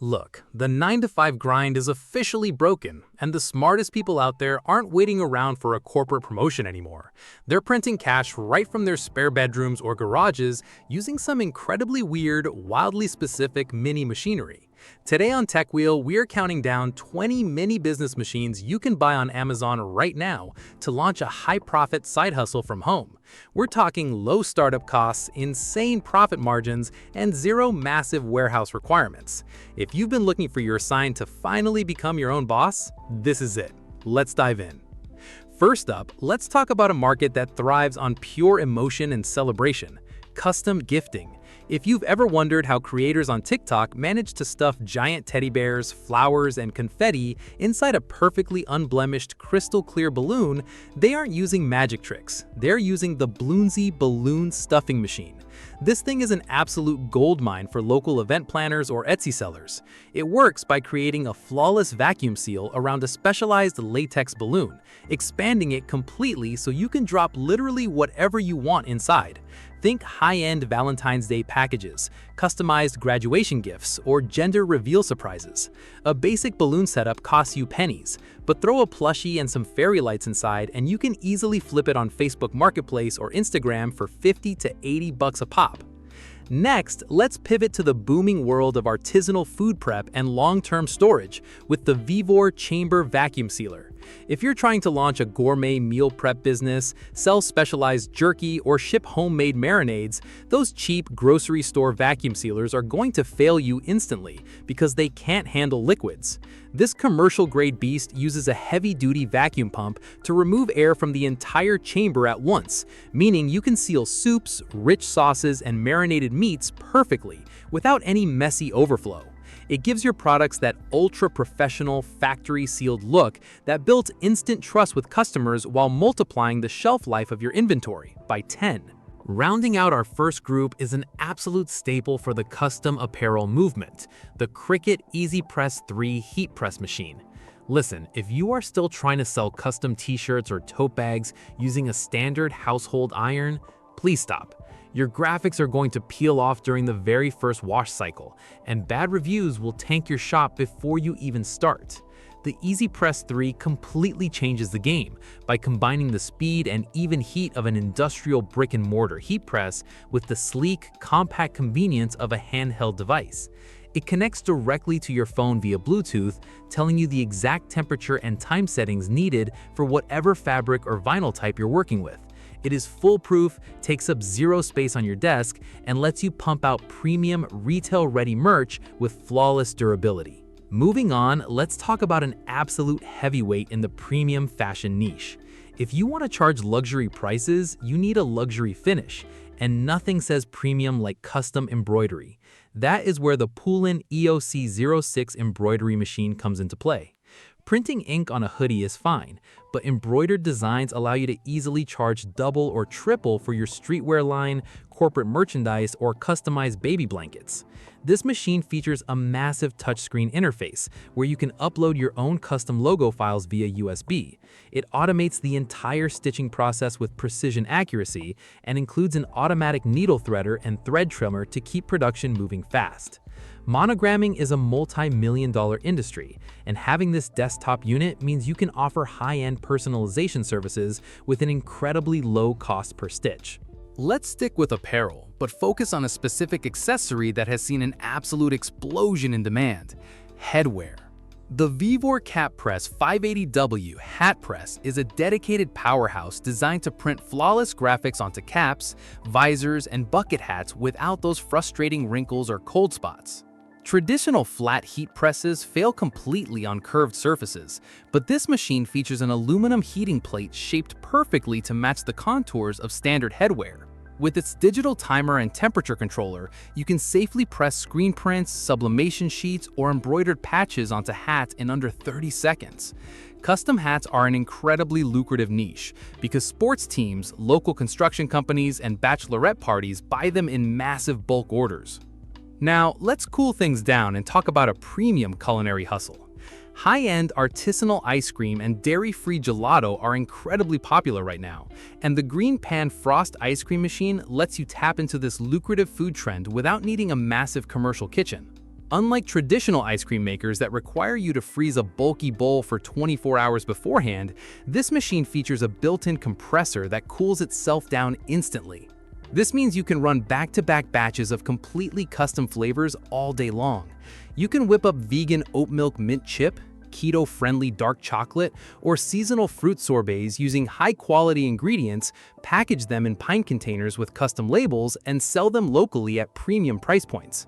Look, the 9 to 5 grind is officially broken, and the smartest people out there aren't waiting around for a corporate promotion anymore. They're printing cash right from their spare bedrooms or garages using some incredibly weird, wildly specific mini machinery. Today on Tech Wheel, we're counting down 20 mini business machines you can buy on Amazon right now to launch a high-profit side hustle from home. We're talking low startup costs, insane profit margins, and zero massive warehouse requirements. If you've been looking for your sign to finally become your own boss, this is it. Let's dive in. First up, let's talk about a market that thrives on pure emotion and celebration: custom gifting. If you've ever wondered how creators on TikTok manage to stuff giant teddy bears, flowers, and confetti inside a perfectly unblemished crystal clear balloon, they aren't using magic tricks. They're using the Balloonsy balloon stuffing machine. This thing is an absolute goldmine for local event planners or Etsy sellers. It works by creating a flawless vacuum seal around a specialized latex balloon, expanding it completely so you can drop literally whatever you want inside. Think high-end Valentine's Day packages, customized graduation gifts, or gender reveal surprises. A basic balloon setup costs you pennies, but throw a plushie and some fairy lights inside and you can easily flip it on Facebook Marketplace or Instagram for 50 to 80 bucks a pop. Next, let's pivot to the booming world of artisanal food prep and long-term storage with the Vevor Chamber Vacuum Sealer. If you're trying to launch a gourmet meal prep business, sell specialized jerky, or ship homemade marinades, those cheap grocery store vacuum sealers are going to fail you instantly because they can't handle liquids. This commercial-grade beast uses a heavy-duty vacuum pump to remove air from the entire chamber at once, meaning you can seal soups, rich sauces, and marinated meats perfectly without any messy overflow. It gives your products that ultra-professional, factory-sealed look that builds instant trust with customers while multiplying the shelf life of your inventory by 10. Rounding out our first group is an absolute staple for the custom apparel movement, the Cricut EasyPress 3 heat press machine. Listen, if you are still trying to sell custom t-shirts or tote bags using a standard household iron, please stop. Your graphics are going to peel off during the very first wash cycle, and bad reviews will tank your shop before you even start. The EasyPress 3 completely changes the game by combining the speed and even heat of an industrial brick-and-mortar heat press with the sleek, compact convenience of a handheld device. It connects directly to your phone via Bluetooth, telling you the exact temperature and time settings needed for whatever fabric or vinyl type you're working with. It is foolproof, takes up zero space on your desk, and lets you pump out premium, retail-ready merch with flawless durability. Moving on, let's talk about an absolute heavyweight in the premium fashion niche. If you want to charge luxury prices, you need a luxury finish, and nothing says premium like custom embroidery. That is where the Pulin EOC06 embroidery machine comes into play. Printing ink on a hoodie is fine, but embroidered designs allow you to easily charge double or triple for your streetwear line, corporate merchandise, or customized baby blankets. This machine features a massive touchscreen interface where you can upload your own custom logo files via USB. It automates the entire stitching process with precision accuracy and includes an automatic needle threader and thread trimmer to keep production moving fast. Monogramming is a multi-million-dollar industry, and having this desktop unit means you can offer high-end personalization services with an incredibly low cost per stitch. Let's stick with apparel, but focus on a specific accessory that has seen an absolute explosion in demand: headwear. The Vevor Cap Press 580W Hat Press is a dedicated powerhouse designed to print flawless graphics onto caps, visors, and bucket hats without those frustrating wrinkles or cold spots. Traditional flat heat presses fail completely on curved surfaces, but this machine features an aluminum heating plate shaped perfectly to match the contours of standard headwear. With its digital timer and temperature controller, you can safely press screen prints, sublimation sheets, or embroidered patches onto hats in under 30 seconds. Custom hats are an incredibly lucrative niche because sports teams, local construction companies, and bachelorette parties buy them in massive bulk orders. Now, let's cool things down and talk about a premium culinary hustle. High-end artisanal ice cream and dairy-free gelato are incredibly popular right now, and the GreenPan Frost ice cream machine lets you tap into this lucrative food trend without needing a massive commercial kitchen. Unlike traditional ice cream makers that require you to freeze a bulky bowl for 24 hours beforehand, this machine features a built-in compressor that cools itself down instantly. This means you can run back-to-back batches of completely custom flavors all day long. You can whip up vegan oat milk mint chip, keto-friendly dark chocolate, or seasonal fruit sorbets using high-quality ingredients, package them in pint containers with custom labels, and sell them locally at premium price points.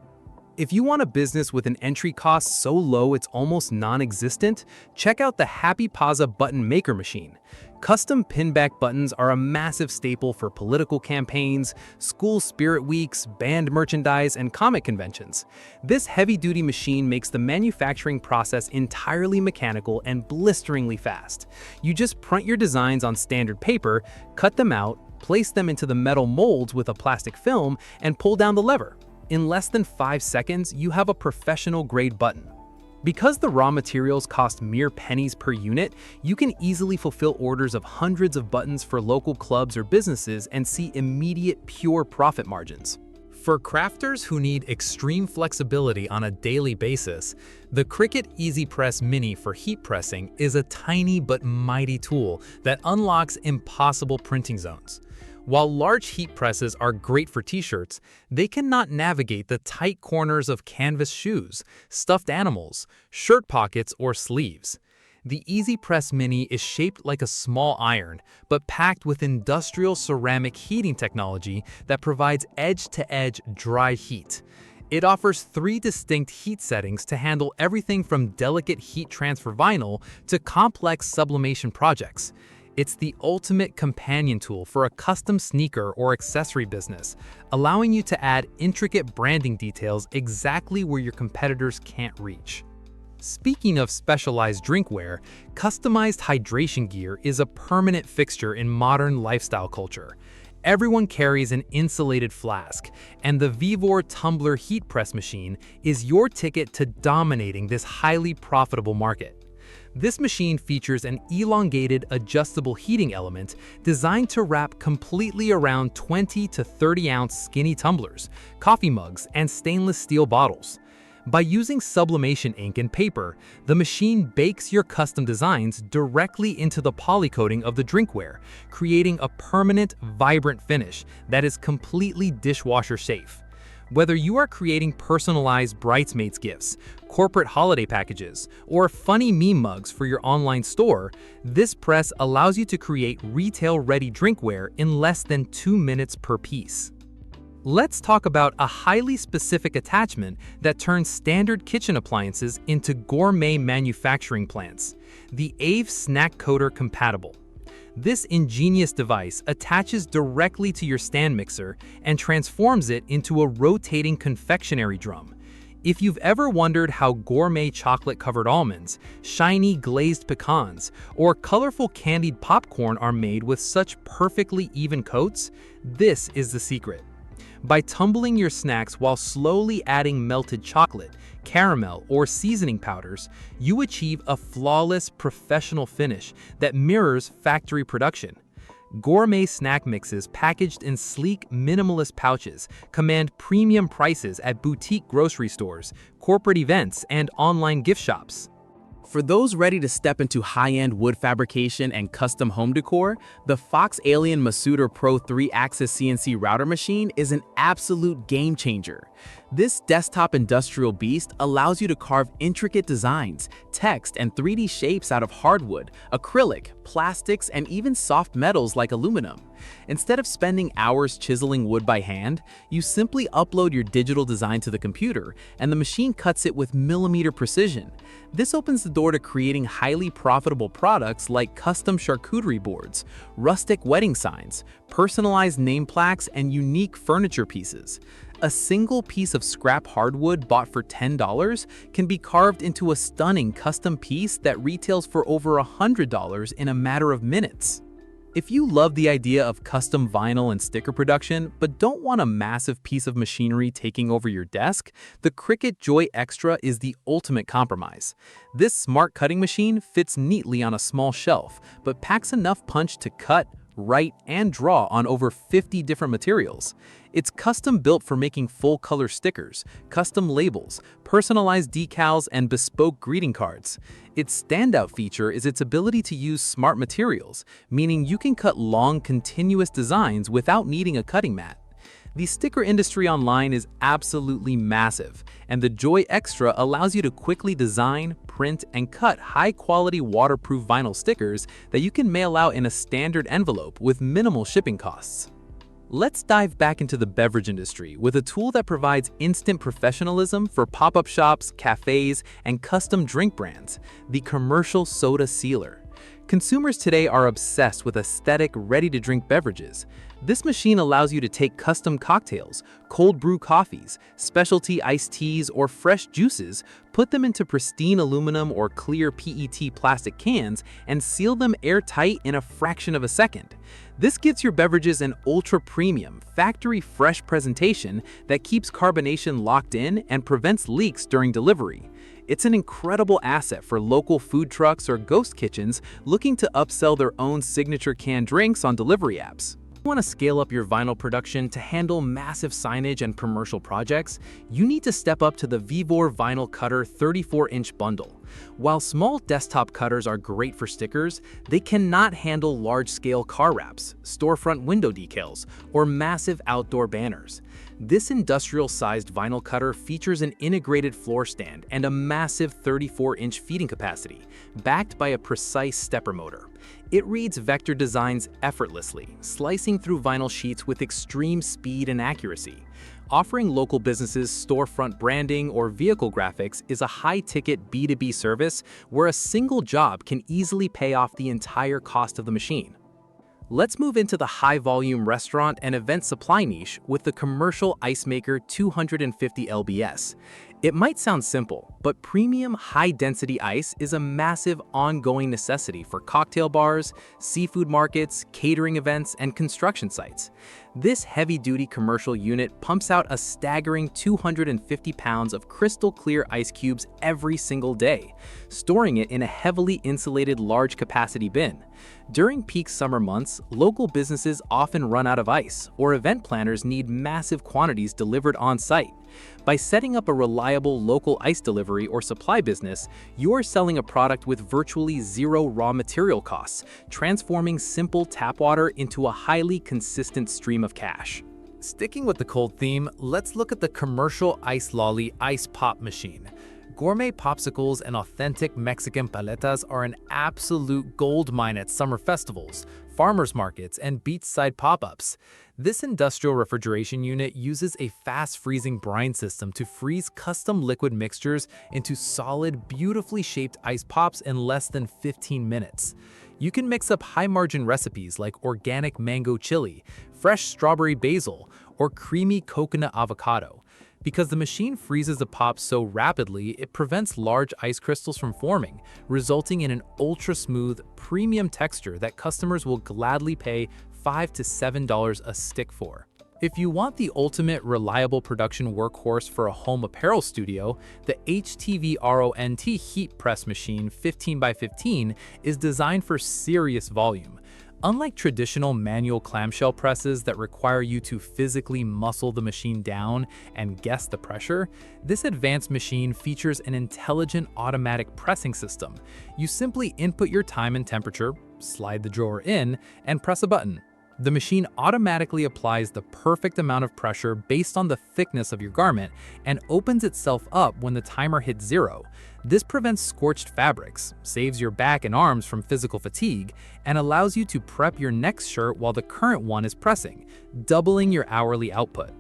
If you want a business with an entry cost so low it's almost non-existent, check out the Happy Paza button maker machine. Custom pinback buttons are a massive staple for political campaigns, school spirit weeks, band merchandise, and comic conventions. This heavy-duty machine makes the manufacturing process entirely mechanical and blisteringly fast. You just print your designs on standard paper, cut them out, place them into the metal molds with a plastic film, and pull down the lever. In less than 5 seconds, you have a professional-grade button. Because the raw materials cost mere pennies per unit, you can easily fulfill orders of hundreds of buttons for local clubs or businesses and see immediate, pure profit margins. For crafters who need extreme flexibility on a daily basis, the Cricut EasyPress Mini for heat pressing is a tiny but mighty tool that unlocks impossible printing zones. While large heat presses are great for t-shirts, they cannot navigate the tight corners of canvas shoes, stuffed animals, shirt pockets, or sleeves. The EasyPress Mini is shaped like a small iron, but packed with industrial ceramic heating technology that provides edge-to-edge dry heat. It offers 3 distinct heat settings to handle everything from delicate heat transfer vinyl to complex sublimation projects. It's the ultimate companion tool for a custom sneaker or accessory business, allowing you to add intricate branding details exactly where your competitors can't reach. Speaking of specialized drinkware, customized hydration gear is a permanent fixture in modern lifestyle culture. Everyone carries an insulated flask, and the Vevor Tumbler heat press machine is your ticket to dominating this highly profitable market. This machine features an elongated adjustable heating element designed to wrap completely around 20 to 30-ounce skinny tumblers, coffee mugs, and stainless steel bottles. By using sublimation ink and paper, the machine bakes your custom designs directly into the polycoating of the drinkware, creating a permanent, vibrant finish that is completely dishwasher safe. Whether you are creating personalized bridesmaids gifts, corporate holiday packages, or funny meme mugs for your online store, this press allows you to create retail-ready drinkware in less than 2 minutes per piece. Let's talk about a highly specific attachment that turns standard kitchen appliances into gourmet manufacturing plants, the AVE Snack Coater Compatible. This ingenious device attaches directly to your stand mixer and transforms it into a rotating confectionery drum. If you've ever wondered how gourmet chocolate-covered almonds, shiny glazed pecans, or colorful candied popcorn are made with such perfectly even coats, this is the secret. By tumbling your snacks while slowly adding melted chocolate, caramel, or seasoning powders, you achieve a flawless professional finish that mirrors factory production. Gourmet snack mixes packaged in sleek, minimalist pouches command premium prices at boutique grocery stores, corporate events, and online gift shops. For those ready to step into high-end wood fabrication and custom home decor, the FoxAlien Masuter Pro 3-axis CNC router machine is an absolute game changer. This desktop industrial beast allows you to carve intricate designs, text, and 3D shapes out of hardwood, acrylic, plastics, and even soft metals like aluminum. Instead of spending hours chiseling wood by hand, you simply upload your digital design to the computer, and the machine cuts it with millimeter precision. This opens the door to creating highly profitable products like custom charcuterie boards, rustic wedding signs, personalized name plaques, and unique furniture pieces. A single piece of scrap hardwood bought for $10 can be carved into a stunning custom piece that retails for over $100 in a matter of minutes. If you love the idea of custom vinyl and sticker production, but don't want a massive piece of machinery taking over your desk, the Cricut Joy Xtra is the ultimate compromise. This smart cutting machine fits neatly on a small shelf, but packs enough punch to cut, write, and draw on over 50 different materials. It's custom built for making full-color stickers, custom labels, personalized decals, and bespoke greeting cards. Its standout feature is its ability to use smart materials, meaning you can cut long, continuous designs without needing a cutting mat. The sticker industry online is absolutely massive, and the Joy Xtra allows you to quickly design, print, and cut high-quality waterproof vinyl stickers that you can mail out in a standard envelope with minimal shipping costs. Let's dive back into the beverage industry with a tool that provides instant professionalism for pop-up shops, cafes, and custom drink brands, the Commercial Soda Sealer. Consumers today are obsessed with aesthetic, ready-to-drink beverages. This machine allows you to take custom cocktails, cold brew coffees, specialty iced teas, or fresh juices, put them into pristine aluminum or clear PET plastic cans, and seal them airtight in a fraction of a second. This gives your beverages an ultra-premium, factory-fresh presentation that keeps carbonation locked in and prevents leaks during delivery. It's an incredible asset for local food trucks or ghost kitchens looking to upsell their own signature canned drinks on delivery apps. If you want to scale up your vinyl production to handle massive signage and commercial projects, you need to step up to the Vevor Vinyl Cutter 34-inch bundle. While small desktop cutters are great for stickers, they cannot handle large-scale car wraps, storefront window decals, or massive outdoor banners. This industrial-sized vinyl cutter features an integrated floor stand and a massive 34-inch feeding capacity, backed by a precise stepper motor. It reads vector designs effortlessly, slicing through vinyl sheets with extreme speed and accuracy. Offering local businesses storefront branding or vehicle graphics is a high-ticket B2B service where a single job can easily pay off the entire cost of the machine. Let's move into the high-volume restaurant and event supply niche with the Commercial Ice Maker 250 lbs. It might sound simple, but premium high-density ice is a massive ongoing necessity for cocktail bars, seafood markets, catering events, and construction sites. This heavy-duty commercial unit pumps out a staggering 250 pounds of crystal-clear ice cubes every single day, storing it in a heavily insulated large-capacity bin. During peak summer months, local businesses often run out of ice, or event planners need massive quantities delivered on-site. By setting up a reliable local ice delivery or supply business, you are selling a product with virtually zero raw material costs, transforming simple tap water into a highly consistent stream of cash. Sticking with the cold theme, let's look at the Commercial Ice Lolly Ice Pop Machine. Gourmet popsicles and authentic Mexican paletas are an absolute goldmine at summer festivals, farmers markets, and beachside pop-ups. This industrial refrigeration unit uses a fast-freezing brine system to freeze custom liquid mixtures into solid, beautifully shaped ice pops in less than 15 minutes. You can mix up high-margin recipes like organic mango chili, fresh strawberry basil, or creamy coconut avocado. Because the machine freezes the pops so rapidly, it prevents large ice crystals from forming, resulting in an ultra-smooth, premium texture that customers will gladly pay $5 to $7 a stick for. If you want the ultimate reliable production workhorse for a home apparel studio, the HTVRONT heat press machine 15x15 is designed for serious volume. Unlike traditional manual clamshell presses that require you to physically muscle the machine down and guess the pressure, this advanced machine features an intelligent automatic pressing system. You simply input your time and temperature, slide the drawer in, and press a button. The machine automatically applies the perfect amount of pressure based on the thickness of your garment and opens itself up when the timer hits 0. This prevents scorched fabrics, saves your back and arms from physical fatigue, and allows you to prep your next shirt while the current one is pressing, doubling your hourly output.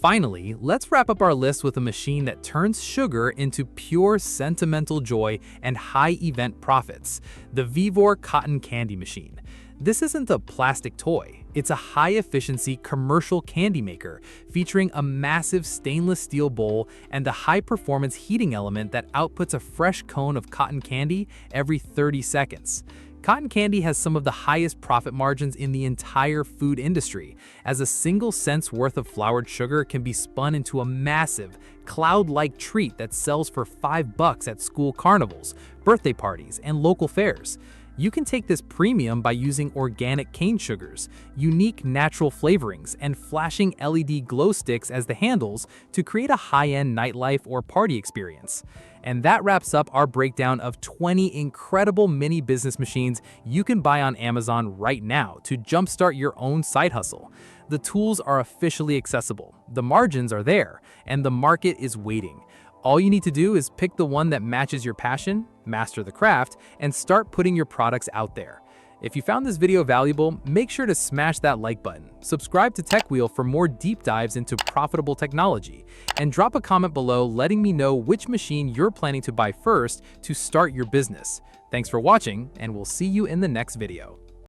Finally, let's wrap up our list with a machine that turns sugar into pure sentimental joy and high event profits, the Vevor Cotton Candy Machine. This isn't a plastic toy, it's a high-efficiency commercial candy maker featuring a massive stainless steel bowl and a high-performance heating element that outputs a fresh cone of cotton candy every 30 seconds. Cotton candy has some of the highest profit margins in the entire food industry, as a single cent's worth of floured sugar can be spun into a massive, cloud-like treat that sells for $5 at school carnivals, birthday parties, and local fairs. You can take this premium by using organic cane sugars, unique natural flavorings, and flashing LED glow sticks as the handles to create a high-end nightlife or party experience. And that wraps up our breakdown of 20 incredible mini business machines you can buy on Amazon right now to jumpstart your own side hustle. The tools are officially accessible, the margins are there, and the market is waiting. All you need to do is pick the one that matches your passion, master the craft, and start putting your products out there. If you found this video valuable, make sure to smash that like button, subscribe to Tech Wheel for more deep dives into profitable technology, and drop a comment below letting me know which machine you're planning to buy first to start your business. Thanks for watching, and we'll see you in the next video.